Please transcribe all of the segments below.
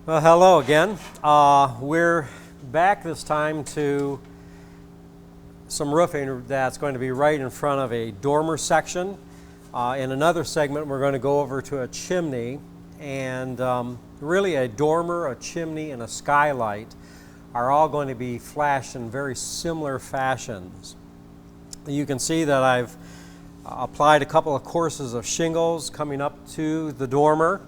Well, hello again. We're back this time to some roofing that's going to be right in front of a dormer section. In another segment, we're going to go over to a chimney, and really a dormer, a chimney, and a skylight are all going to be flashed in very similar fashions. You can see that I've applied a couple of courses of shingles coming up to the dormer.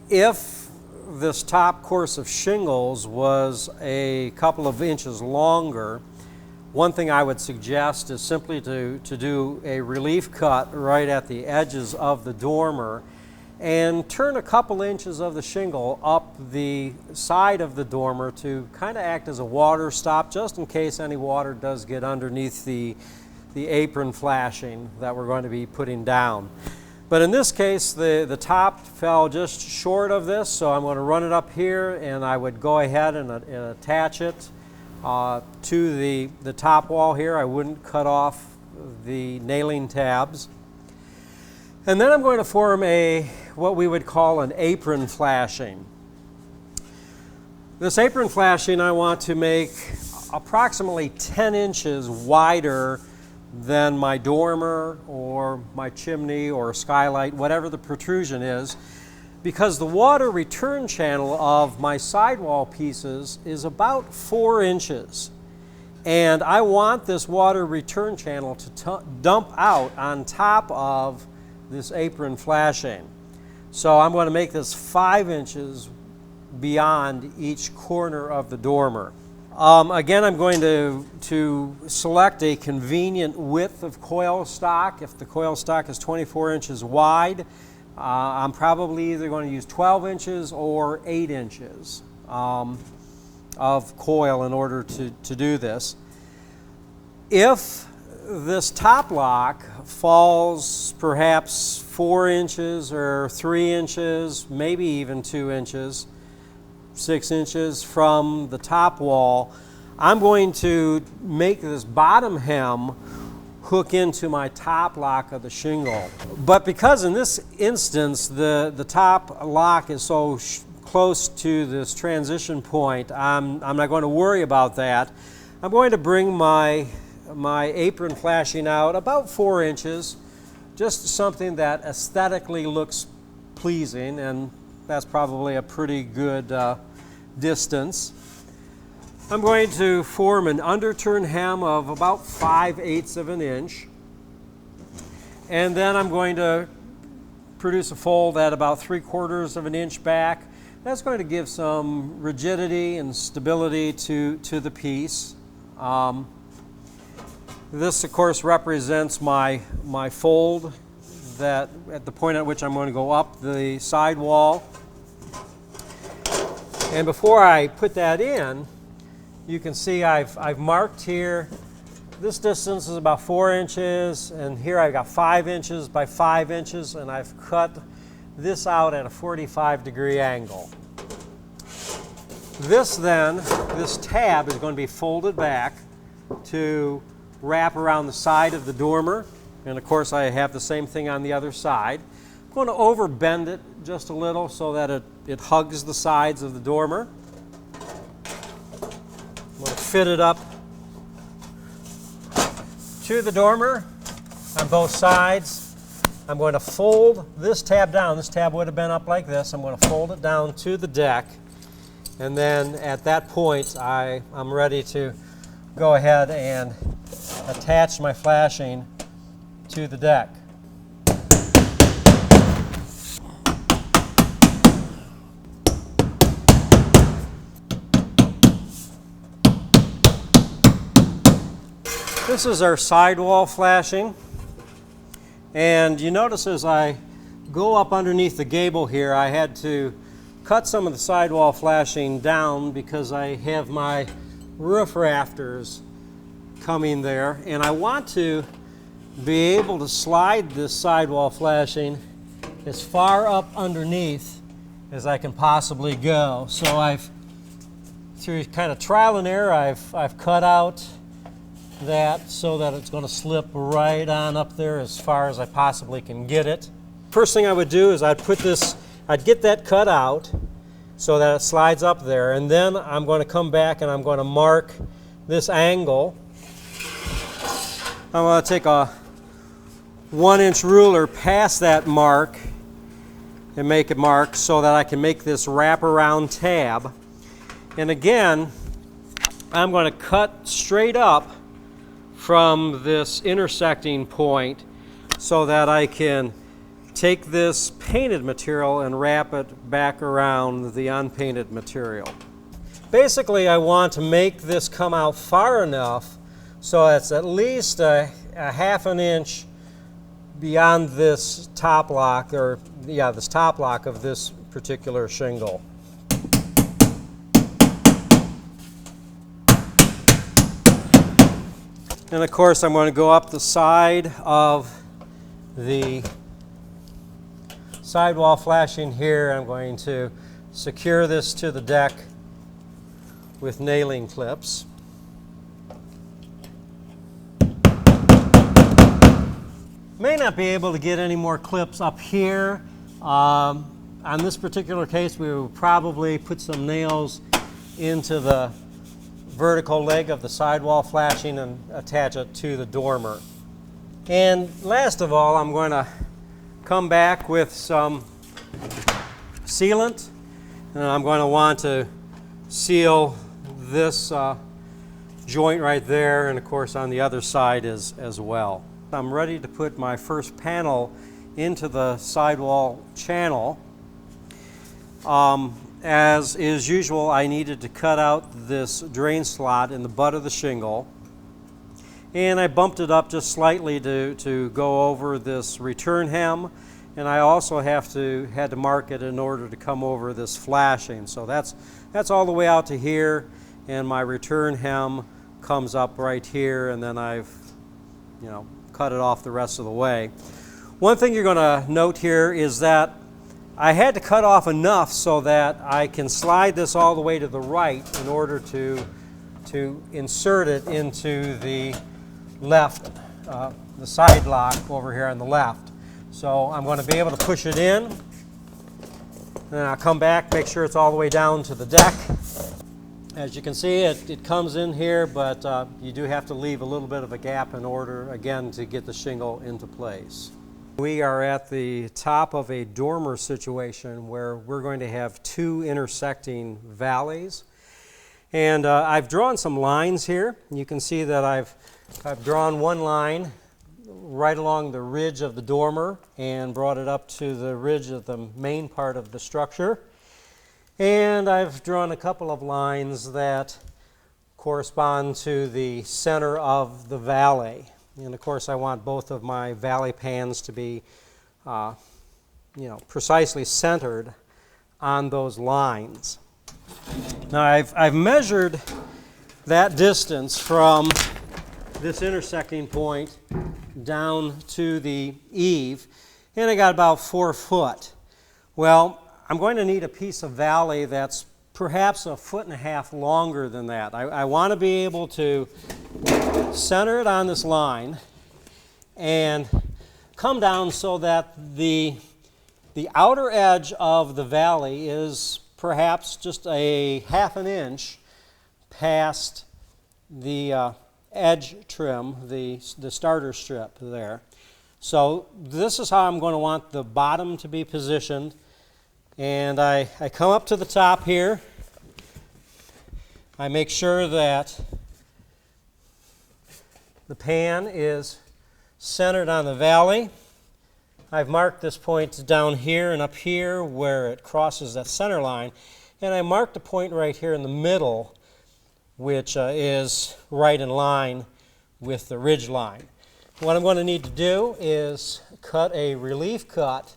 If this top course of shingles was a couple of inches longer, one thing I would suggest is simply to do a relief cut right at the edges of the dormer and turn a couple inches of the shingle up the side of the dormer to kind of act as a water stop, just in case any water does get underneath the apron flashing that we're going to be putting down. But in this case, the top fell just short of this, so I'm going to run it up here, and I would go ahead and attach it to the top wall here. I wouldn't cut off the nailing tabs. And then I'm going to form what we would call an apron flashing. This apron flashing I want to make approximately 10 inches wider than my dormer or my chimney or skylight, whatever the protrusion is, because the water return channel of my sidewall pieces is about 4 inches. And I want this water return channel to dump out on top of this apron flashing. So I'm going to make this 5 inches beyond each corner of the dormer. Again, I'm going to select a convenient width of coil stock. If the coil stock is 24 inches wide, I'm probably either going to use 12 inches or 8 inches of coil in order to do this. If this top lock falls perhaps 4 inches or 3 inches, maybe even 2 inches, 6 inches from the top wall, I'm going to make this bottom hem hook into my top lock of the shingle. But because in this instance the top lock is so close to this transition point, I'm not going to worry about that. I'm going to bring my apron flashing out about 4 inches, just something that aesthetically looks pleasing, and that's probably a pretty good distance. I'm going to form an underturn hem of about 5/8 of an inch, and then I'm going to produce a fold at about 3/4 of an inch back. That's going to give some rigidity and stability to the piece. This, of course, represents my fold that at the point at which I'm going to go up the sidewall. And before I put that in, you can see I've marked here, this distance is about 4 inches, and here I've got 5 inches by 5 inches, and I've cut this out at a 45-degree angle. This tab is going to be folded back to wrap around the side of the dormer, and of course I have the same thing on the other side. I'm going to overbend it just a little so that it hugs the sides of the dormer. I'm going to fit it up to the dormer on both sides. I'm going to fold this tab down. This tab would have been up like this. I'm going to fold it down to the deck, and then at that point I'm ready to go ahead and attach my flashing to the deck. This is our sidewall flashing, and you notice as I go up underneath the gable here, I had to cut some of the sidewall flashing down because I have my roof rafters coming there, and I want to be able to slide this sidewall flashing as far up underneath as I can possibly go. So through kind of trial and error, I've cut out that so that it's going to slip right on up there as far as I possibly can get it. First thing I would do is I'd put this I'd get that cut out so that it slides up there, and then I'm going to come back and I'm going to mark this angle. I'm going to take a 1-inch ruler past that mark and make a mark so that I can make this wraparound tab. And again, I'm going to cut straight up from this intersecting point so that I can take this painted material and wrap it back around the unpainted material. Basically, I want to make this come out far enough so it's at least a 1/2 inch beyond this top lock, or this top lock of this particular shingle. And of course, I'm going to go up the side of the sidewall flashing here. I'm going to secure this to the deck with nailing clips. May not be able to get any more clips up here. On this particular case, we will probably put some nails into the vertical leg of the sidewall flashing and attach it to the dormer. And last of all, I'm going to come back with some sealant, and I'm going to want to seal this joint right there, and of course on the other side as well. I'm ready to put my first panel into the sidewall channel. As is usual, I needed to cut out this drain slot in the butt of the shingle, and I bumped it up just slightly to go over this return hem, and I also had to mark it in order to come over this flashing. So that's all the way out to here, and my return hem comes up right here, and then I've cut it off the rest of the way. One thing you're going to note here is that I had to cut off enough so that I can slide this all the way to the right in order to insert it into the left, the side lock over here on the left. So I'm going to be able to push it in, and then I'll come back, make sure it's all the way down to the deck. As you can see, it comes in here, but you do have to leave a little bit of a gap in order, again, to get the shingle into place. We are at the top of a dormer situation where we're going to have 2 intersecting valleys. And I've drawn some lines here. You can see that I've drawn one line right along the ridge of the dormer and brought it up to the ridge of the main part of the structure. And I've drawn a couple of lines that correspond to the center of the valley. And of course, I want both of my valley pans to be precisely centered on those lines. Now I've measured that distance from this intersecting point down to the eave, and I got about 4 foot. Well, I'm going to need a piece of valley that's perhaps 1.5 feet longer than that. I want to be able to center it on this line and come down so that the outer edge of the valley is perhaps just a 1/2 inch past the edge trim, the starter strip there. So this is how I'm going to want the bottom to be positioned. And I come up to the top here. I make sure that the pan is centered on the valley. I've marked this point down here and up here where it crosses that center line. And I marked a point right here in the middle, which is right in line with the ridge line. What I'm going to need to do is cut a relief cut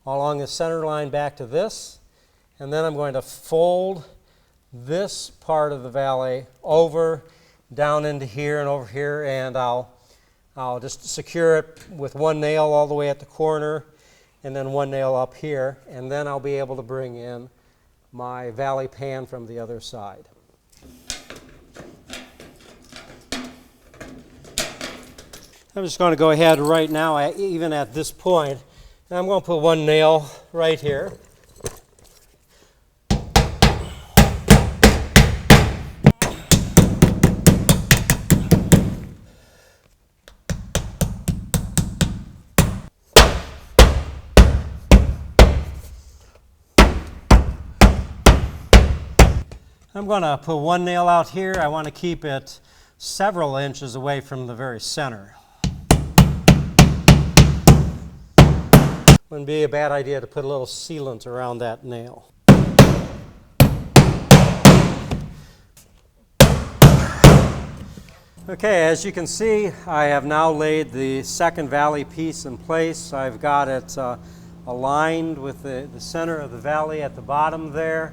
along the center line back to this, and then I'm going to fold this part of the valley over down into here and over here, and I'll just secure it with one nail all the way at the corner and then one nail up here, and then I'll be able to bring in my valley pan from the other side. I'm just going to go ahead right now, even at this point, and I'm going to put one nail right here. I'm going to put one nail out here. I want to keep it several inches away from the very center. Wouldn't be a bad idea to put a little sealant around that nail. Okay, as you can see, I have now laid the second valley piece in place. I've got it aligned with the center of the valley at the bottom there,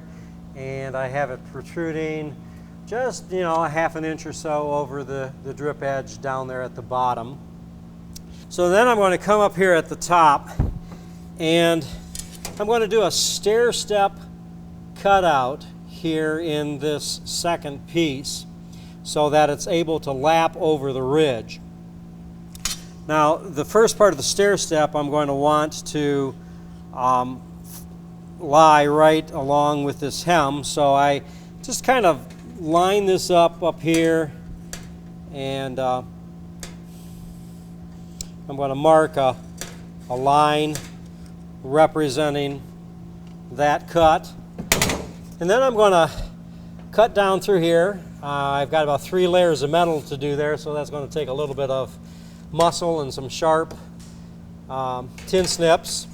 and I have it protruding just, a half an inch or so over the drip edge down there at the bottom. So then I'm going to come up here at the top, and I'm going to do a stair step cutout here in this second piece, so that it's able to lap over the ridge. Now, the first part of the stair step I'm going to want to lie right along with this hem, so I just kind of line this up here, and I'm going to mark a line representing that cut, and then I'm going to cut down through here. I've got about 3 layers of metal to do there, so that's going to take a little bit of muscle and some sharp tin snips.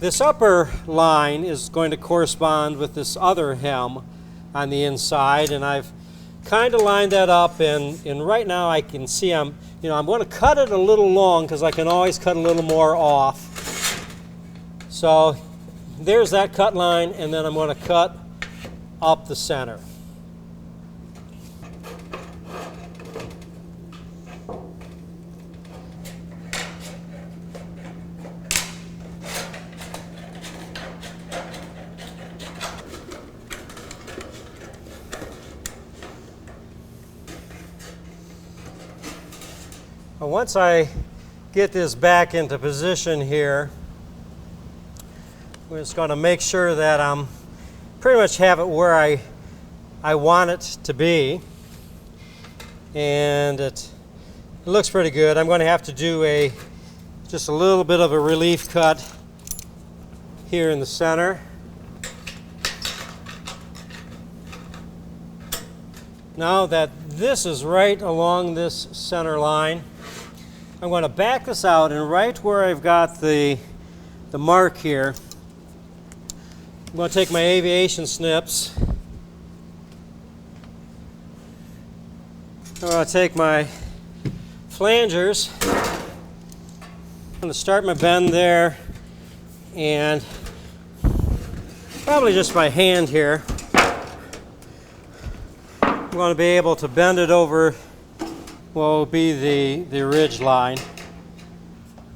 This upper line is going to correspond with this other hem on the inside, and I've kind of lined that up, and right now I can see I'm going to cut it a little long because I can always cut a little more off. So there's that cut line, and then I'm going to cut up the center. Once I get this back into position here, we're just going to make sure that I'm pretty much have it where I want it to be, and it looks pretty good. I'm going to have to do just a little bit of a relief cut here in the center. Now that this is right along this center line, I'm going to back this out, and right where I've got the mark here, I'm going to take my aviation snips. I'm going to take my flangers. I'm going to start my bend there, and probably just by hand here, I'm going to be able to bend it over what will be the ridge line.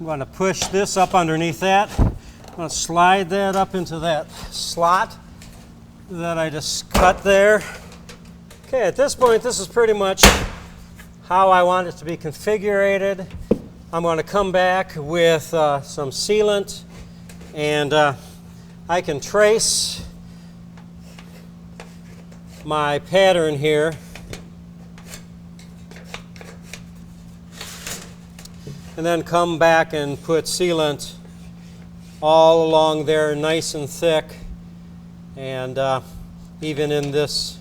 I'm going to push this up underneath that. I'm going to slide that up into that slot that I just cut there. Okay, at this point, this is pretty much how I want it to be configured. I'm going to come back with some sealant, and I can trace my pattern here. And then come back and put sealant all along there, nice and thick, and even in this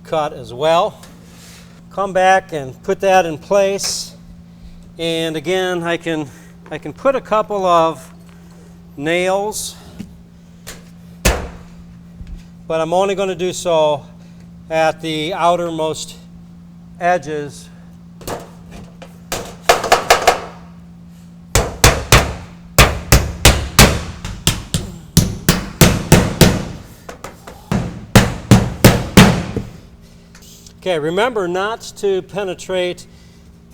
cut as well. Come back and put that in place, and again I can put a couple of nails, but I'm only going to do so at the outermost edges. Okay, remember not to penetrate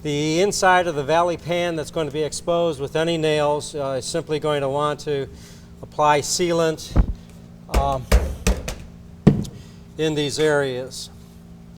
the inside of the valley pan that's going to be exposed with any nails. Simply going to want to apply sealant in these areas.